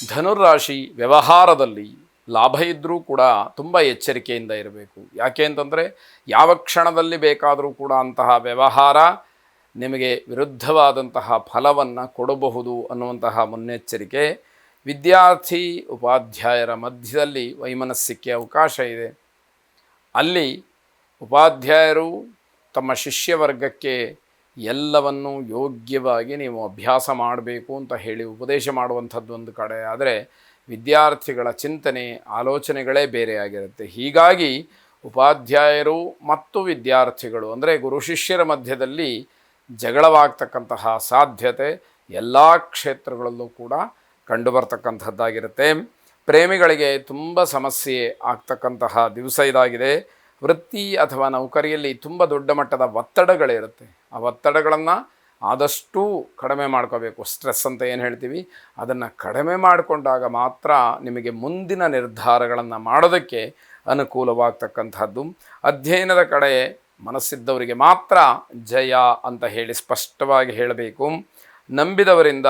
ಧನುರಾಶಿ ವ್ಯವಹಾರದಲ್ಲಿ ಲಾಭ ಇದ್ದರೂ ಕೂಡ ತುಂಬ ಎಚ್ಚರಿಕೆಯಿಂದ ಇರಬೇಕು. ಯಾಕೆ ಅಂತಂದರೆ ಯಾವ ಕ್ಷಣದಲ್ಲಿ ಬೇಕಾದರೂ ಕೂಡ ಅಂತಹ ವ್ಯವಹಾರ ನಿಮಗೆ ವಿರುದ್ಧವಾದಂತಹ ಫಲವನ್ನು ಕೊಡಬಹುದು ಅನ್ನುವಂತಹ ಮುನ್ನೆಚ್ಚರಿಕೆ. ವಿದ್ಯಾರ್ಥಿ ಉಪಾಧ್ಯಾಯರ ಮಧ್ಯದಲ್ಲಿ ವೈಮನಸ್ಸಿಕ್ಕೆ ಅವಕಾಶ ಇದೆ. ಅಲ್ಲಿ ಉಪಾಧ್ಯಾಯರು ತಮ್ಮ ಶಿಷ್ಯವರ್ಗಕ್ಕೆ ಎಲ್ಲವನ್ನು ಯೋಗ್ಯವಾಗಿ ನೀವು ಅಭ್ಯಾಸ ಮಾಡಬೇಕು ಅಂತ ಹೇಳಿ ಉಪದೇಶ ಮಾಡುವಂಥದ್ದು ಒಂದು ಕಡೆ, ಆದರೆ ವಿದ್ಯಾರ್ಥಿಗಳ ಚಿಂತನೆ ಆಲೋಚನೆಗಳೇ ಬೇರೆಯಾಗಿರುತ್ತೆ. ಹೀಗಾಗಿ ಉಪಾಧ್ಯಾಯರು ಮತ್ತು ವಿದ್ಯಾರ್ಥಿಗಳು ಅಂದರೆ ಗುರು ಶಿಷ್ಯರ ಮಧ್ಯದಲ್ಲಿ ಜಗಳವಾಗ್ತಕ್ಕಂತಹ ಸಾಧ್ಯತೆ ಎಲ್ಲ ಕ್ಷೇತ್ರಗಳಲ್ಲೂ ಕೂಡ ಕಂಡುಬರ್ತಕ್ಕಂಥದ್ದಾಗಿರುತ್ತೆ. ಪ್ರೇಮಿಗಳಿಗೆ ತುಂಬ ಸಮಸ್ಯೆ ಆಗ್ತಕ್ಕಂತಹ ದಿವಸ ಇದಾಗಿದೆ. ವೃತ್ತಿ ಅಥವಾ ನೌಕರಿಯಲ್ಲಿ ತುಂಬ ದೊಡ್ಡ ಮಟ್ಟದ ಒತ್ತಡಗಳಿರುತ್ತೆ. ಆ ಒತ್ತಡಗಳನ್ನು ಆದಷ್ಟು ಕಡಿಮೆ ಮಾಡ್ಕೋಬೇಕು. ಸ್ಟ್ರೆಸ್ ಅಂತ ಏನು ಹೇಳ್ತೀವಿ, ಅದನ್ನು ಕಡಿಮೆ ಮಾಡಿಕೊಂಡಾಗ ಮಾತ್ರ ನಿಮಗೆ ಮುಂದಿನ ನಿರ್ಧಾರಗಳನ್ನು ಮಾಡೋದಕ್ಕೆ ಅನುಕೂಲವಾಗ್ತಕ್ಕಂಥದ್ದು. ಅಧ್ಯಯನದ ಕಡೆ ಮನಸ್ಸಿದ್ದವರಿಗೆ ಮಾತ್ರ ಜಯ ಅಂತ ಹೇಳಿ ಸ್ಪಷ್ಟವಾಗಿ ಹೇಳಬೇಕು. ನಂಬಿದವರಿಂದ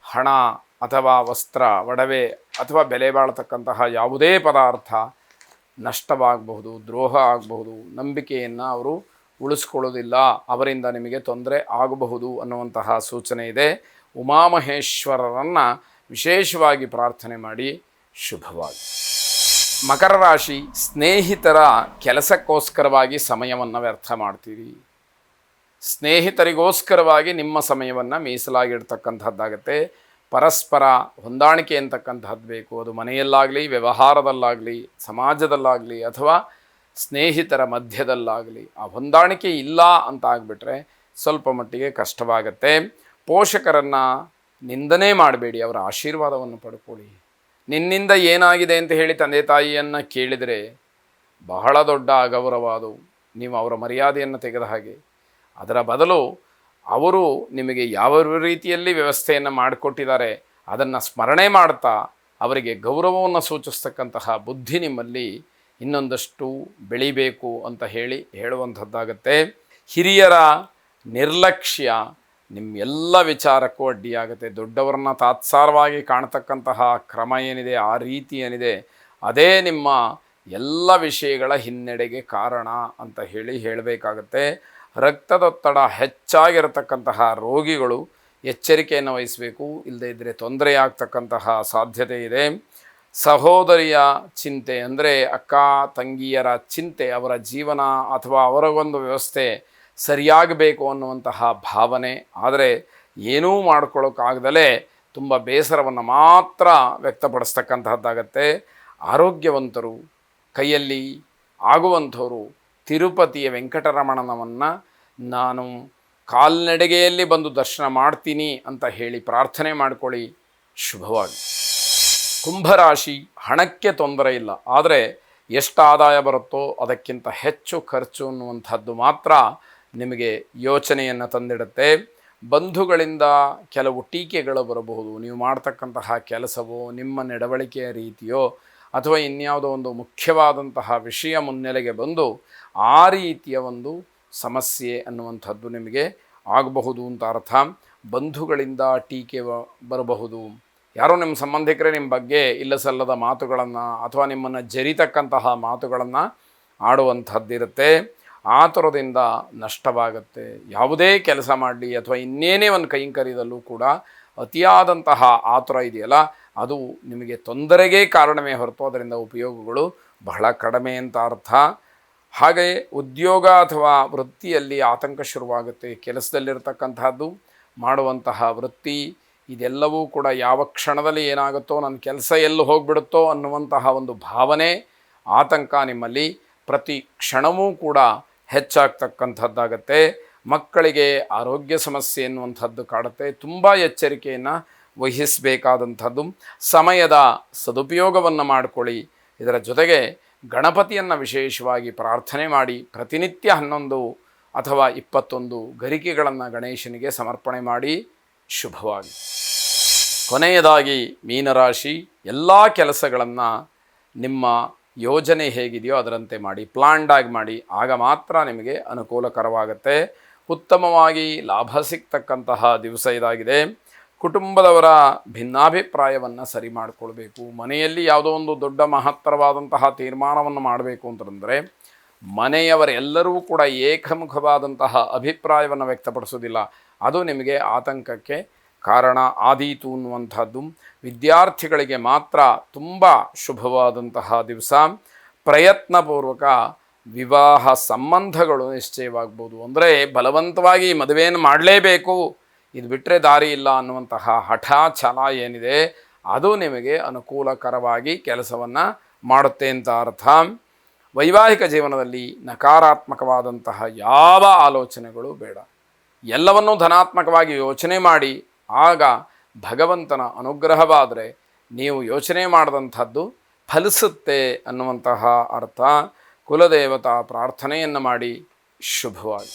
ಹಣ ಅಥವಾ ವಸ್ತ್ರ, ಒಡವೆ ಅಥವಾ ಬೆಲೆ ಬಾಳ್ತಕ್ಕಂತಹ ಯಾವುದೇ ಪದಾರ್ಥ ನಷ್ಟವಾಗಬಹುದು, ದ್ರೋಹ ಆಗಬಹುದು. ನಂಬಿಕೆಯನ್ನು ಅವರು ಉಳಿಸ್ಕೊಳ್ಳೋದಿಲ್ಲ, ಅವರಿಂದ ನಿಮಗೆ ತೊಂದರೆ ಆಗಬಹುದು ಅನ್ನುವಂತಹ ಸೂಚನೆ ಇದೆ. ಉಮಾಮಹೇಶ್ವರರನ್ನು ವಿಶೇಷವಾಗಿ ಪ್ರಾರ್ಥನೆ ಮಾಡಿ. ಶುಭವಾಗಿ. ಮಕರ ರಾಶಿ, ಸ್ನೇಹಿತರ ಕೆಲಸಕ್ಕೋಸ್ಕರವಾಗಿ ಸಮಯವನ್ನು ವ್ಯರ್ಥ ಮಾಡ್ತೀರಿ. ಸ್ನೇಹಿತರಿಗೋಸ್ಕರವಾಗಿ ನಿಮ್ಮ ಸಮಯವನ್ನು ಮೀಸಲಾಗಿಡ್ತಕ್ಕಂಥದ್ದಾಗತ್ತೆ. ಪರಸ್ಪರ ಹೊಂದಾಣಿಕೆ ಅಂತಕ್ಕಂಥದ್ದು ಬೇಕು. ಅದು ಮನೆಯಲ್ಲಾಗಲಿ, ವ್ಯವಹಾರದಲ್ಲಾಗಲಿ, ಸಮಾಜದಲ್ಲಾಗಲಿ ಅಥವಾ ಸ್ನೇಹಿತರ ಮಧ್ಯದಲ್ಲಾಗಲಿ ಆ ಹೊಂದಾಣಿಕೆ ಇಲ್ಲ ಅಂತ ಆಗಿಬಿಟ್ರೆ ಸ್ವಲ್ಪ ಮಟ್ಟಿಗೆ ಕಷ್ಟವಾಗತ್ತೆ. ಪೋಷಕರನ್ನು ನಿಂದನೆ ಮಾಡಬೇಡಿ, ಅವರ ಆಶೀರ್ವಾದವನ್ನು ಪಡ್ಕೊಳ್ಳಿ. ನಿನ್ನಿಂದ ಏನಾಗಿದೆ ಅಂತ ಹೇಳಿ ತಂದೆ ತಾಯಿಯನ್ನು ಕೇಳಿದರೆ ಬಹಳ ದೊಡ್ಡ ಅಗೌರವ ಅದು. ನೀವು ಅವರ ಮರ್ಯಾದೆಯನ್ನು ತೆಗೆದ ಹಾಗೆ. ಅದರ ಬದಲು ಅವರು ನಿಮಗೆ ಯಾವ ರೀತಿಯಲ್ಲಿ ವ್ಯವಸ್ಥೆಯನ್ನು ಮಾಡಿಕೊಟ್ಟಿದ್ದಾರೆ ಅದನ್ನು ಸ್ಮರಣೆ ಮಾಡ್ತಾ ಅವರಿಗೆ ಗೌರವವನ್ನು ಸೂಚಿಸ್ತಕ್ಕಂತಹ ಬುದ್ಧಿ ನಿಮ್ಮಲ್ಲಿ ಇನ್ನೊಂದಷ್ಟು ಬೆಳಿಬೇಕು ಅಂತ ಹೇಳುವಂಥದ್ದಾಗತ್ತೆ. ಹಿರಿಯರ ನಿರ್ಲಕ್ಷ್ಯ ನಿಮ್ಮ ಎಲ್ಲ ವಿಚಾರಕ್ಕೂ ಅಡ್ಡಿಯಾಗುತ್ತೆ. ದೊಡ್ಡವರನ್ನ ತಾತ್ಸಾರವಾಗಿ ಕಾಣ್ತಕ್ಕಂತಹ ಕ್ರಮ ಏನಿದೆ, ಆ ರೀತಿ ಏನಿದೆ, ಅದೇ ನಿಮ್ಮ ಎಲ್ಲ ವಿಷಯಗಳ ಹಿನ್ನಡೆಗೆ ಕಾರಣ ಅಂತ ಹೇಳಬೇಕಾಗತ್ತೆ. ರಕ್ತದೊತ್ತಡ ಹೆಚ್ಚಾಗಿರತಕ್ಕಂತಹ ರೋಗಿಗಳು ಎಚ್ಚರಿಕೆಯನ್ನು ವಹಿಸಬೇಕು, ಇಲ್ಲದೇ ಇದ್ದರೆ ತೊಂದರೆ ಆಗ್ತಕ್ಕಂತಹ ಸಾಧ್ಯತೆ ಇದೆ. ಸಹೋದರಿಯ ಚಿಂತೆ ಅಂದರೆ ಅಕ್ಕ ತಂಗಿಯರ ಚಿಂತೆ, ಅವರ ಜೀವನ ಅಥವಾ ಅವರ ಒಂದು ವ್ಯವಸ್ಥೆ ಸರಿಯಾಗಬೇಕು ಅನ್ನುವಂತಹ ಭಾವನೆ. ಆದರೆ ಏನೂ ಮಾಡ್ಕೊಳ್ಳೋಕ್ಕಾಗದಲೇ ತುಂಬ ಬೇಸರವನ್ನು ಮಾತ್ರ ವ್ಯಕ್ತಪಡಿಸ್ತಕ್ಕಂತಹದ್ದಾಗತ್ತೆ. ಆರೋಗ್ಯವಂತರು ಕೈಯಲ್ಲಿ ಆಗುವಂಥವರು ತಿರುಪತಿಯ ವೆಂಕಟರಮಣನವನ್ನು ನಾನು ಕಾಲ್ನಡಿಗೆಯಲ್ಲಿ ಬಂದು ದರ್ಶನ ಮಾಡ್ತೀನಿ ಅಂತ ಹೇಳಿ ಪ್ರಾರ್ಥನೆ ಮಾಡಿಕೊಳ್ಳಿ. ಶುಭವಾಗಿ. ಕುಂಭರಾಶಿ, ಹಣಕ್ಕೆ ತೊಂದರೆ ಇಲ್ಲ, ಆದರೆ ಎಷ್ಟು ಆದಾಯ ಬರುತ್ತೋ ಅದಕ್ಕಿಂತ ಹೆಚ್ಚು ಖರ್ಚು ಅನ್ನುವಂಥದ್ದು ಮಾತ್ರ ನಿಮಗೆ ಯೋಚನೆಯನ್ನು ತಂದಿಡುತ್ತೆ. ಬಂಧುಗಳಿಂದ ಕೆಲವು ಟೀಕೆಗಳು ಬರಬಹುದು. ನೀವು ಮಾಡ್ತಕ್ಕಂತಹ ಕೆಲಸವೋ, ನಿಮ್ಮ ನಡವಳಿಕೆಯ ರೀತಿಯೋ ಅಥವಾ ಇನ್ಯಾವುದೋ ಒಂದು ಮುಖ್ಯವಾದಂತಹ ವಿಷಯ ಮುನ್ನೆಲೆಗೆ ಬಂದು ಆ ರೀತಿಯ ಒಂದು ಸಮಸ್ಯೆ ಅನ್ನುವಂಥದ್ದು ನಿಮಗೆ ಆಗಬಹುದು ಅಂತ ಅರ್ಥ. ಬಂಧುಗಳಿಂದ ಟೀಕೆ ಬರಬಹುದು. ಯಾರೋ ನಿಮ್ಮ ಸಂಬಂಧಿಕರೇ ನಿಮ್ಮ ಬಗ್ಗೆ ಇಲ್ಲ ಸಲ್ಲದ ಮಾತುಗಳನ್ನು ಅಥವಾ ನಿಮ್ಮನ್ನು ಜರಿತಕ್ಕಂತಹ ಮಾತುಗಳನ್ನು ಆಡುವಂಥದ್ದಿರುತ್ತೆ. ಆತುರದಿಂದ ನಷ್ಟವಾಗುತ್ತೆ. ಯಾವುದೇ ಕೆಲಸ ಮಾಡಲಿ ಅಥವಾ ಇನ್ನೇನೇ ಒಂದು ಕೈಂಕರ್ಯದಲ್ಲೂ ಕೂಡ ಅತಿಯಾದಂತಹ ಆತುರ ಇದೆಯಲ್ಲ, ಅದು ನಿಮಗೆ ತೊಂದರೆಗೆ ಕಾರಣವೇ ಹೊರತು ಅದರಿಂದ ಉಪಯೋಗಗಳು ಬಹಳ ಕಡಿಮೆ ಅಂತ ಅರ್ಥ. ಹಾಗೆಯೇ ಉದ್ಯೋಗ ಅಥವಾ ವೃತ್ತಿಯಲ್ಲಿ ಆತಂಕ ಶುರುವಾಗುತ್ತೆ. ಕೆಲಸದಲ್ಲಿರ್ತಕ್ಕಂತಹದ್ದು, ಮಾಡುವಂತಹ ವೃತ್ತಿ, ಇದೆಲ್ಲವೂ ಕೂಡ ಯಾವ ಕ್ಷಣದಲ್ಲಿ ಏನಾಗುತ್ತೋ, ನನ್ನ ಕೆಲಸ ಎಲ್ಲಿ ಹೋಗಿಬಿಡುತ್ತೋ ಅನ್ನುವಂತಹ ಒಂದು ಭಾವನೆ, ಆತಂಕ ನಿಮ್ಮಲ್ಲಿ ಪ್ರತಿ ಕ್ಷಣವೂ ಕೂಡ ಹೆಚ್ಚಾಗ್ತಕ್ಕಂಥದ್ದಾಗತ್ತೆ. ಮಕ್ಕಳಿಗೆ ಆರೋಗ್ಯ ಸಮಸ್ಯೆ ಎನ್ನುವಂಥದ್ದು ಕಾಡುತ್ತೆ. ತುಂಬ ಎಚ್ಚರಿಕೆಯನ್ನು ವಹಿಸಬೇಕಾದಂಥದ್ದು. ಸಮಯದ ಸದುಪಯೋಗವನ್ನು ಮಾಡಿಕೊಳ್ಳಿ. ಇದರ ಜೊತೆಗೆ ಗಣಪತಿಯನ್ನು ವಿಶೇಷವಾಗಿ ಪ್ರಾರ್ಥನೆ ಮಾಡಿ. ಪ್ರತಿನಿತ್ಯ 11 ಅಥವಾ 21 ಗರಿಕೆಗಳನ್ನು ಗಣೇಶನಿಗೆ ಸಮರ್ಪಣೆ ಮಾಡಿ. ಶುಭವಾಗಿ. ಕೊನೆಯದಾಗಿ ಮೀನರಾಶಿ, ಎಲ್ಲ ಕೆಲಸಗಳನ್ನು ನಿಮ್ಮ ಯೋಜನೆ ಹೇಗಿದೆಯೋ ಅದರಂತೆ ಮಾಡಿ, ಪ್ಲಾನ್ಡಾಗಿ ಮಾಡಿ. ಆಗ ಮಾತ್ರ ನಿಮಗೆ ಅನುಕೂಲಕರವಾಗುತ್ತೆ. ಉತ್ತಮವಾಗಿ ಲಾಭ ಸಿಗ್ತಕ್ಕಂತಹ ದಿವಸ ಇದಾಗಿದೆ. ಕುಟುಂಬದವರ ಭಿನ್ನಾಭಿಪ್ರಾಯವನ್ನು ಸರಿ ಮಾಡಿಕೊಳ್ಬೇಕು. ಮನೆಯಲ್ಲಿ ಯಾವುದೋ ಒಂದು ದೊಡ್ಡ ಮಹತ್ತರವಾದಂತಹ ತೀರ್ಮಾನವನ್ನು ಮಾಡಬೇಕು ಅಂತಂದರೆ ಮನೆಯವರೆಲ್ಲರೂ ಕೂಡ ಏಕಮುಖವಾದಂತಹ ಅಭಿಪ್ರಾಯವನ್ನು ವ್ಯಕ್ತಪಡಿಸೋದಿಲ್ಲ. ಅದು ನಿಮಗೆ ಆತಂಕಕ್ಕೆ ಕಾರಣ ಆದೀತು ಅನ್ನುವಂಥದ್ದು. ವಿದ್ಯಾರ್ಥಿಗಳಿಗೆ ಮಾತ್ರ ತುಂಬ ಶುಭವಾದಂತಹ ದಿವಸ. ಪ್ರಯತ್ನಪೂರ್ವಕ ವಿವಾಹ ಸಂಬಂಧಗಳು ನಿಶ್ಚಯವಾಗ್ಬೋದು. ಅಂದರೆ ಬಲವಂತವಾಗಿ ಮದುವೆಯನ್ನು ಮಾಡಲೇಬೇಕು, ಇದು ಬಿಟ್ಟರೆ ದಾರಿ ಇಲ್ಲ ಅನ್ನುವಂತಹ ಹಠ ಛಲ ಏನಿದೆ ಅದು ನಿಮಗೆ ಅನುಕೂಲಕರವಾಗಿ ಕೆಲಸವನ್ನು ಮಾಡುತ್ತೆ ಅಂತ ಅರ್ಥ. ವೈವಾಹಿಕ ಜೀವನದಲ್ಲಿ ನಕಾರಾತ್ಮಕವಾದಂತಹ ಯಾವ ಆಲೋಚನೆಗಳು ಬೇಡ. ಎಲ್ಲವನ್ನೂ ಧನಾತ್ಮಕವಾಗಿ ಯೋಚನೆ ಮಾಡಿ, ಆಗ ಭಗವಂತನ ಅನುಗ್ರಹವಾದರೆ ನೀವು ಯೋಚನೆ ಮಾಡಿದಂಥದ್ದು ಫಲಿಸುತ್ತೆ ಅನ್ನುವಂತಹ ಅರ್ಥ. ಕುಲದೇವತಾ ಪ್ರಾರ್ಥನೆಯನ್ನು ಮಾಡಿ. ಶುಭವಾಗಿ.